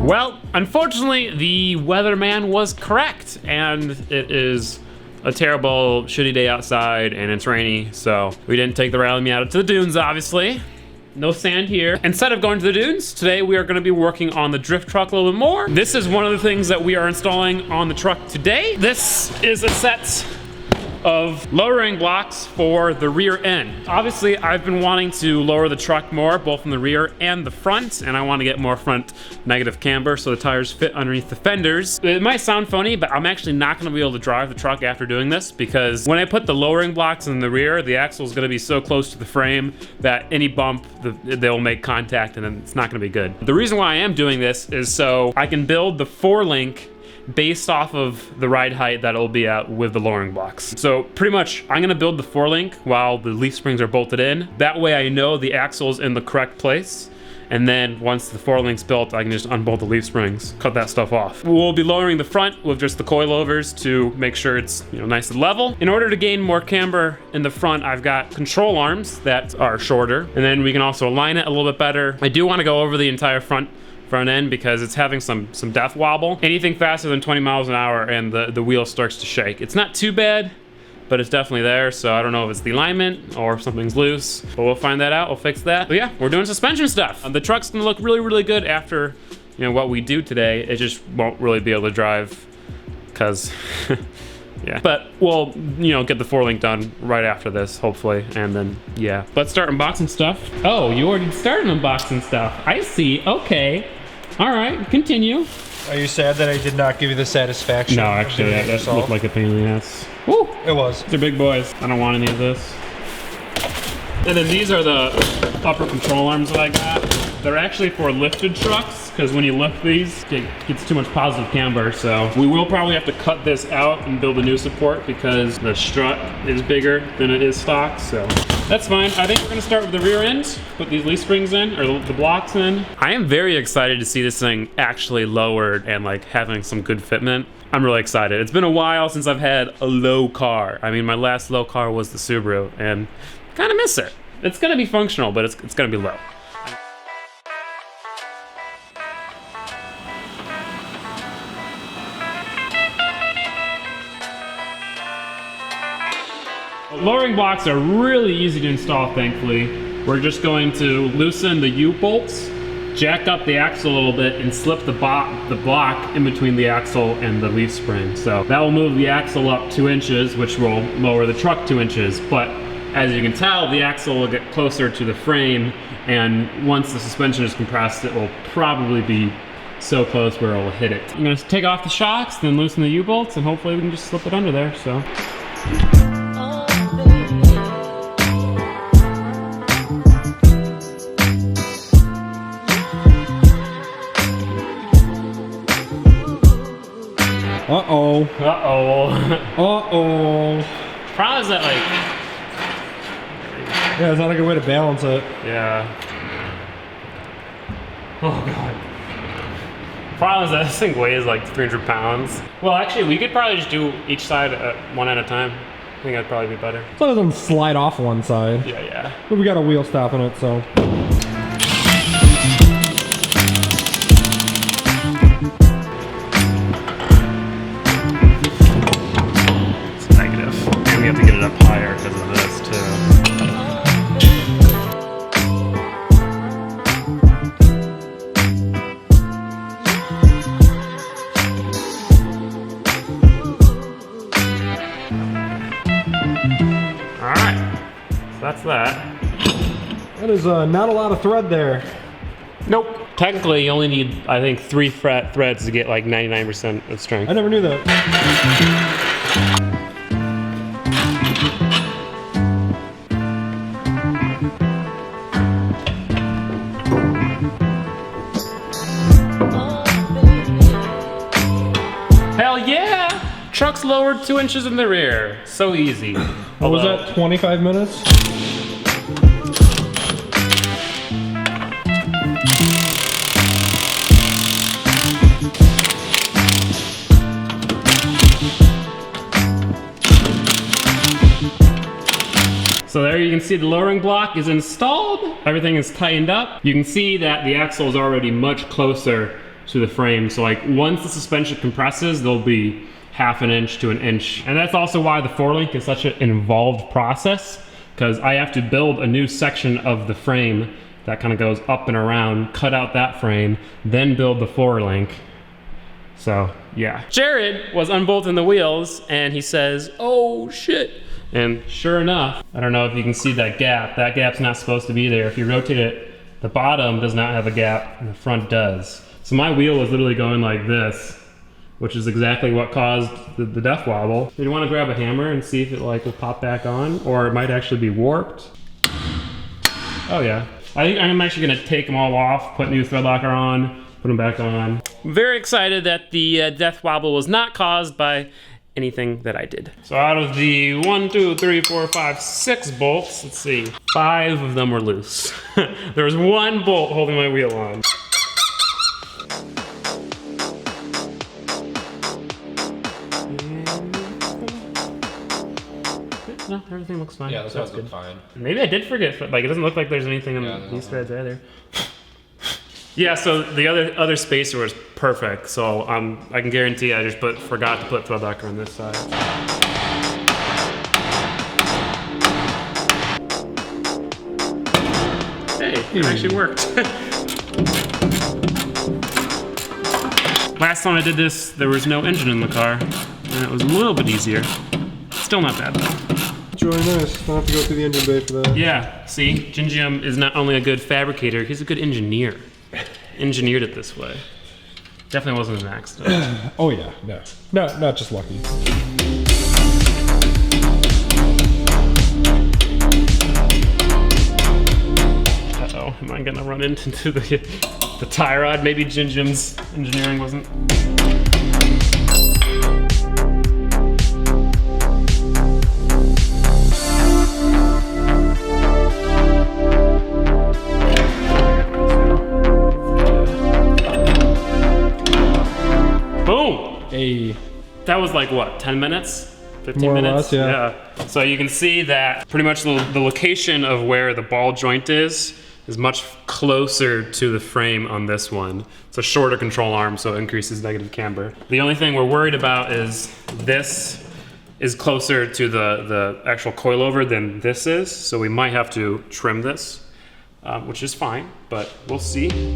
Well, unfortunately, the weatherman was correct, and it is a terrible, shitty day outside, and it's rainy, so we didn't take the rally me out to the dunes, obviously. No sand here. Instead of going to the dunes, today we are gonna be working on the drift truck a little bit more. This is one of the things that we are installing on the truck today. This is a set of lowering blocks for the rear end. Obviously, I've been wanting to lower the truck more, both in the rear and the front, and I want to get more front negative camber so the tires fit underneath the fenders. It might sound funny, but I'm actually not gonna be able to drive the truck after doing this because when I put the lowering blocks in the rear, the axle is gonna be so close to the frame that any bump, they'll make contact and then it's not gonna be good. The reason why I am doing this is so I can build the 4-link based off of the ride height that it'll be at with the lowering blocks. So pretty much, I'm gonna build the 4-link while the leaf springs are bolted in. That way I know the axle's in the correct place. And then once the 4-link's built, I can just unbolt the leaf springs, cut that stuff off. We'll be lowering the front with just the coilovers to make sure it's nice and level. In order to gain more camber in the front, I've got control arms that are shorter. And then we can also align it a little bit better. I do wanna go over the entire front end because it's having some death wobble. Anything faster than 20 miles an hour and the wheel starts to shake. It's not too bad, but it's definitely there, so I don't know if it's the alignment or if something's loose, but we'll find that out, we'll fix that. But yeah, we're doing suspension stuff. The truck's gonna look really, really good after what we do today. It just won't really be able to drive because yeah. But we'll, get the 4-link done right after this, hopefully, and then, yeah. Let's start unboxing stuff. Oh, you already started unboxing stuff. I see, okay. All right, continue. Are you sad that I did not give you the satisfaction? No, actually, that looked like a pain in the ass. Woo! It was. They're big boys. I don't want any of this. And then these are the upper control arms that I got. They're actually for lifted trucks, because when you lift these, it gets too much positive camber, so we will probably have to cut this out and build a new support because the strut is bigger than it is stock, so that's fine. I think we're gonna start with the rear end, put these leaf springs in, or the blocks in. I am very excited to see this thing actually lowered and having some good fitment. I'm really excited. It's been a while since I've had a low car. I mean, my last low car was the Subaru, and I kinda miss it. It's gonna be functional, but it's gonna be low. Lowering blocks are really easy to install, thankfully. We're just going to loosen the U-bolts, jack up the axle a little bit, and slip the block in between the axle and the leaf spring. So that will move the axle up 2 inches, which will lower the truck 2 inches. But as you can tell, the axle will get closer to the frame, and once the suspension is compressed, it will probably be so close where it will hit it. I'm gonna take off the shocks, then loosen the U-bolts, and hopefully we can just slip it under there, so. Uh-oh. Uh-oh. Uh-oh. Problem is that, yeah, it's not a good way to balance it. yeah. Oh, God. Problem is that this thing weighs like 300 pounds. Well, actually, we could probably just do each side one at a time. I think that'd probably be better. As long as it doesn't slide off one side. Yeah, yeah. But we got a wheel stopping it, so. We have to get it up higher because of this too. All right, so that's that. That is not a lot of thread there. Nope. Technically, you only need, I think, 3 threads to get like 99% of strength. I never knew that. Hell yeah! Truck's lowered 2 inches in the rear. So easy. What was that, 25 minutes? So there you can see the lowering block is installed. Everything is tightened up. You can see that the axle is already much closer to the frame. So like once the suspension compresses, there'll be 1/2 inch to 1 inch. And that's also why the 4-link is such an involved process, because I have to build a new section of the frame that kind of goes up and around, cut out that frame, then build the 4-link. So yeah. Jared was unbolting the wheels and he says, oh shit. And sure enough, I don't know if you can see that gap. That gap's not supposed to be there. If you rotate it, the bottom does not have a gap and the front does. So my wheel was literally going like this, which is exactly what caused the death wobble. Do you want to grab a hammer and see if it like will pop back on, or it might actually be warped? Oh yeah. I think I'm actually gonna take them all off, put new thread locker on, put them back on. I'm very excited that the death wobble was not caused by anything that I did. So out of the 1, 2, 3, 4, 5, 6 bolts, let's see, 5 of them were loose. There was 1 bolt holding my wheel on. No, everything looks fine. Yeah, that's good. Fine. Maybe I did forget, like it doesn't look like there's anything on these threads either. Yeah, so the other spacer was perfect, so I can guarantee I just forgot to put thread locker on this side. Hey, it actually worked. Last time I did this, there was no engine in the car, and it was a little bit easier. Still not bad though. It's really nice. Don't have to go through the engine bay for that. Yeah, see, Gingium is not only a good fabricator, he's a good engineer. Engineered it this way. Definitely wasn't an accident. Oh yeah, no. No, not just lucky. Uh-oh, am I gonna run into the tie rod? Maybe Gingium's engineering wasn't... Hey. That was like what, 10 minutes? 15 More minutes? or less, yeah. So you can see that pretty much the location of where the ball joint is much closer to the frame on this one. It's a shorter control arm, so it increases negative camber. The only thing we're worried about is this is closer to the actual coilover than this is, so we might have to trim this, which is fine, but we'll see.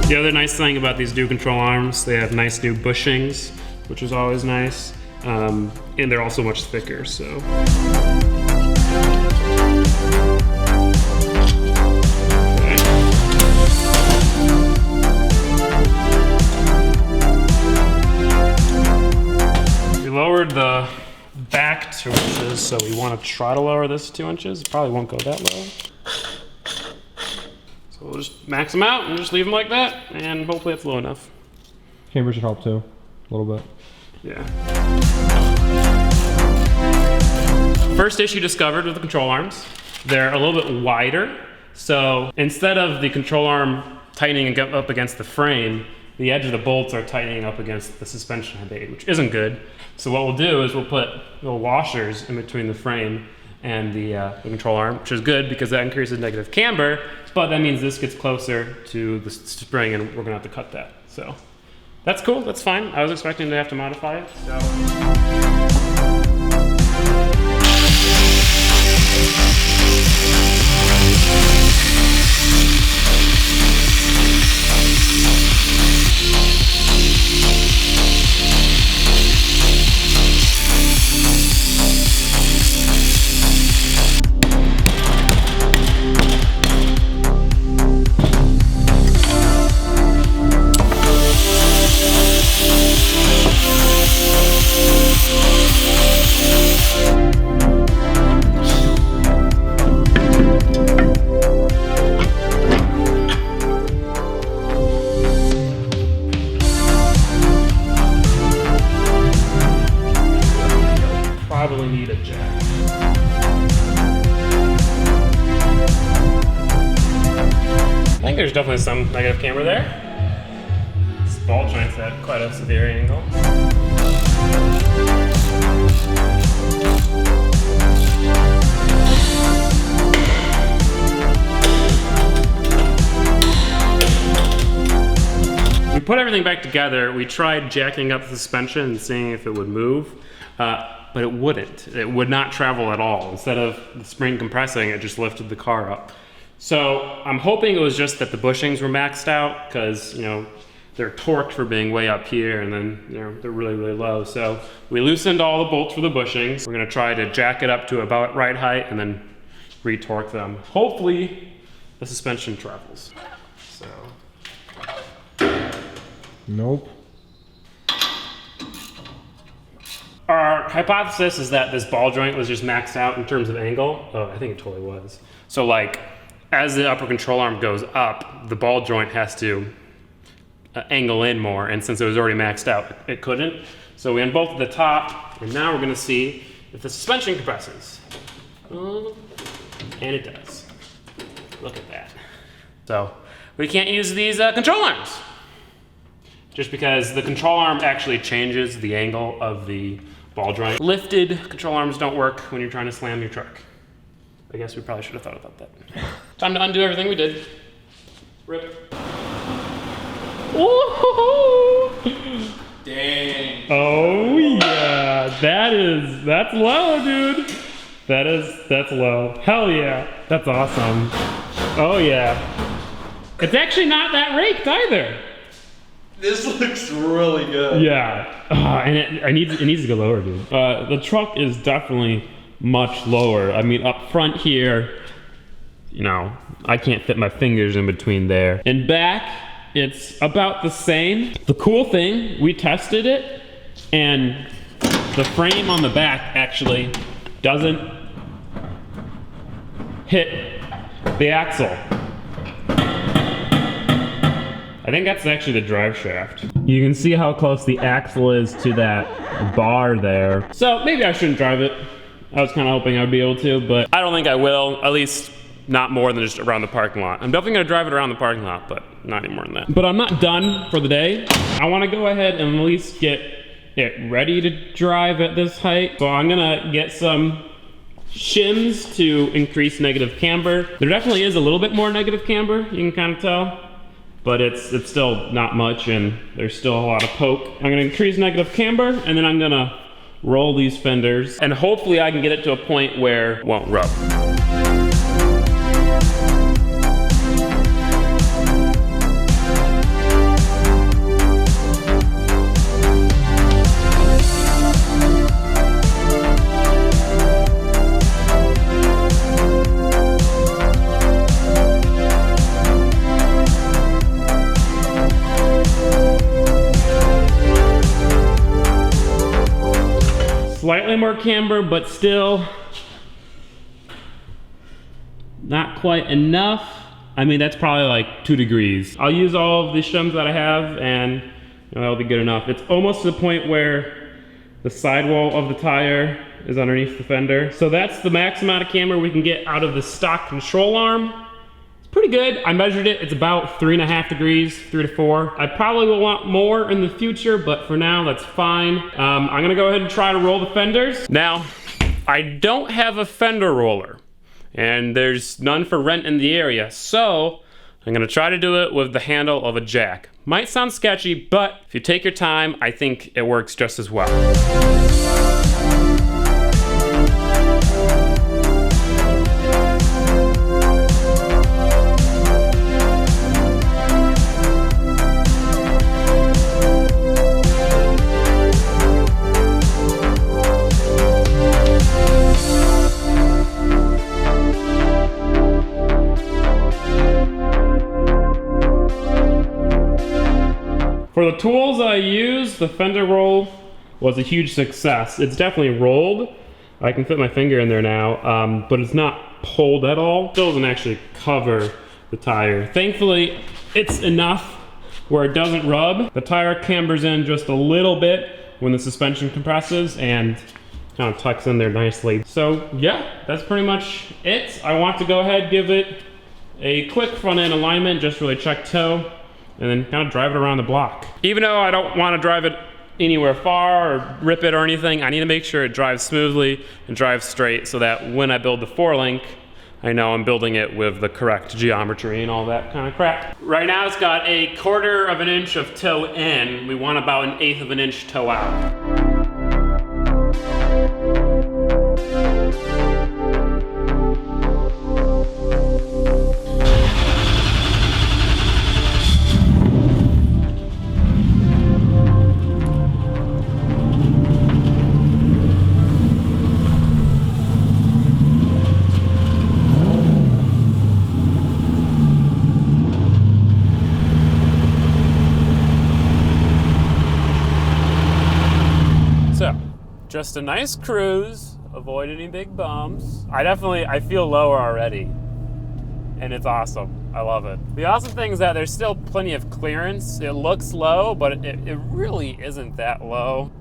The other nice thing about these new control arms, they have nice new bushings, which is always nice, and they're also much thicker, so. We lowered the back 2 inches, so we want to try to lower this 2 inches. It probably won't go that low. So we'll just max them out and just leave them like that, and hopefully it's low enough. Camber should help too, a little bit. Yeah. First issue discovered with the control arms. They're a little bit wider, so instead of the control arm tightening up against the frame, the edge of the bolts are tightening up against the suspension head aid, which isn't good. So what we'll do is we'll put little washers in between the frame and the control arm, which is good because that increases negative camber, but that means this gets closer to the spring and we're gonna have to cut that. So that's cool, that's fine. I was expecting to have to modify it, so. Probably need a jack. I think there's definitely some negative camber there. This ball joint's at quite a severe angle. put everything back together, we tried jacking up the suspension and seeing if it would move, but it wouldn't. It would not travel at all. Instead of the spring compressing, it just lifted the car up. So I'm hoping it was just that the bushings were maxed out, because they're torqued for being way up here, and then they're really, really low. So we loosened all the bolts for the bushings. We're gonna try to jack it up to about right height and then re-torque them. Hopefully the suspension travels. So. Nope. Our hypothesis is that this ball joint was just maxed out in terms of angle. Oh, I think it totally was. So like, as the upper control arm goes up, the ball joint has to angle in more, and since it was already maxed out, it couldn't. So we unbolted the top, and now we're gonna see if the suspension compresses. And it does. Look at that. So we can't use these control arms, just because the control arm actually changes the angle of the ball joint. Lifted control arms don't work when you're trying to slam your truck. I guess we probably should have thought about that. Time to undo everything we did. Rip. Woo-hoo-hoo. Dang. Oh yeah, that's low, dude. That's low. Hell yeah, that's awesome. Oh yeah. It's actually not that raked either. This looks really good. Yeah, and it needs to go lower, dude. The truck is definitely much lower. I mean, up front here, I can't fit my fingers in between there. And back, it's about the same. The cool thing, we tested it, and the frame on the back actually doesn't hit the axle. I think that's actually the drive shaft. You can see how close the axle is to that bar there. So maybe I shouldn't drive it. I was kind of hoping I would be able to, but I don't think I will, at least not more than just around the parking lot. I'm definitely gonna drive it around the parking lot, but not any more than that. But I'm not done for the day. I wanna go ahead and at least get it ready to drive at this height. So I'm gonna get some shims to increase negative camber. There definitely is a little bit more negative camber, you can kind of tell, but it's still not much, and there's still a lot of poke. I'm gonna increase negative camber, and then I'm gonna roll these fenders, and hopefully I can get it to a point where it won't rub. Slightly more camber, but still not quite enough. I mean, that's probably like 2 degrees. I'll use all of the shims that I have, and that'll be good enough. It's almost to the point where the sidewall of the tire is underneath the fender. So that's the max amount of camber we can get out of the stock control arm. It's pretty good. I measured it. It's about 3.5 degrees, 3 to 4. I probably will want more in the future, but for now, that's fine. I'm gonna go ahead and try to roll the fenders. Now, I don't have a fender roller, and there's none for rent in the area, so I'm gonna try to do it with the handle of a jack. Might sound sketchy, but if you take your time, I think it works just as well. For the tools I used, the fender roll was a huge success. It's definitely rolled. I can fit my finger in there now, but it's not pulled at all. Still doesn't actually cover the tire. Thankfully, it's enough where it doesn't rub. The tire cambers in just a little bit when the suspension compresses and kind of tucks in there nicely. So yeah, that's pretty much it. I want to go ahead, give it a quick front end alignment, just really check toe, and then kind of drive it around the block. Even though I don't want to drive it anywhere far or rip it or anything, I need to make sure it drives smoothly and drives straight so that when I build the 4-link, I know I'm building it with the correct geometry and all that kind of crap. Right now it's got a 1/4 of an inch of toe in. We want about 1/8 of an inch toe out. So, just a nice cruise, avoid any big bumps. I feel lower already, and it's awesome. I love it. The awesome thing is that there's still plenty of clearance. It looks low, but it really isn't that low.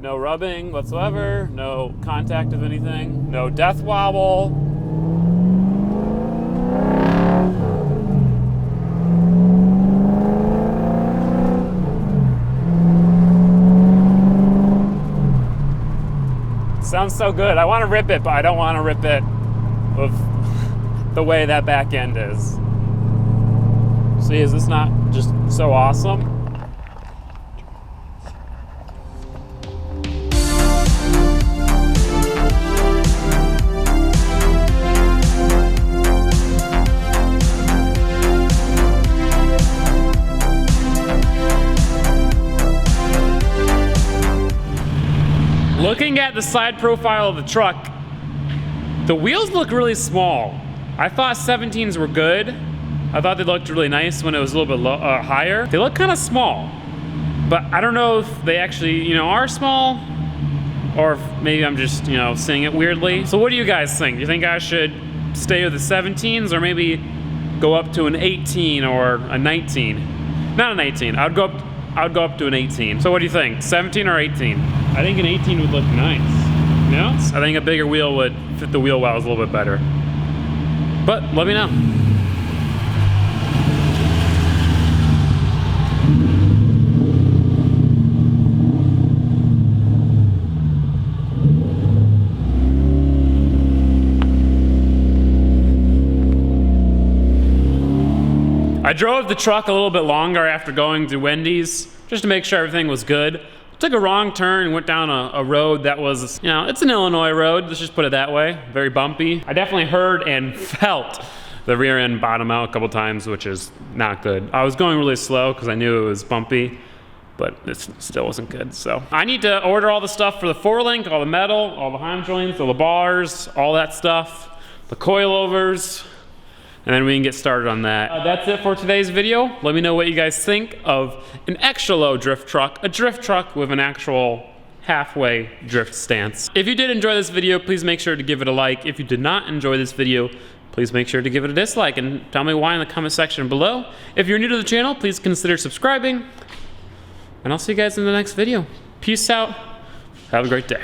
No rubbing whatsoever, no contact of anything, no death wobble. Sounds so good. I want to rip it, but I don't want to rip it with the way that back end is. See, is this not just so awesome? Looking at the side profile of the truck, the wheels look really small. I thought 17s were good. I thought they looked really nice when it was a little bit higher. They look kind of small, but I don't know if they actually, are small, or if maybe I'm just, seeing it weirdly. So what do you guys think? Do you think I should stay with the 17s or maybe go up to an 18 or a 19? Not an 18. I would go up to an 18. So what do you think? 17 or 18? I think an 18 would look nice. Yeah? I think a bigger wheel would fit the wheel wells a little bit better. But let me know. I drove the truck a little bit longer after going to Wendy's just to make sure everything was good. Took a wrong turn and went down a road that was, it's an Illinois road, let's just put it that way, very bumpy. I definitely heard and felt the rear end bottom out a couple times, which is not good. I was going really slow because I knew it was bumpy, but it still wasn't good. So I need to order all the stuff for the forelink, all the metal, all the heim joints, all the bars, all that stuff, the coilovers, and then we can get started on that. That's it for today's video. Let me know what you guys think of an extra low drift truck, a drift truck with an actual halfway drift stance. If you did enjoy this video, please make sure to give it a like. If you did not enjoy this video, please make sure to give it a dislike and tell me why in the comment section below. If you're new to the channel, please consider subscribing, and I'll see you guys in the next video. Peace out. Have a great day.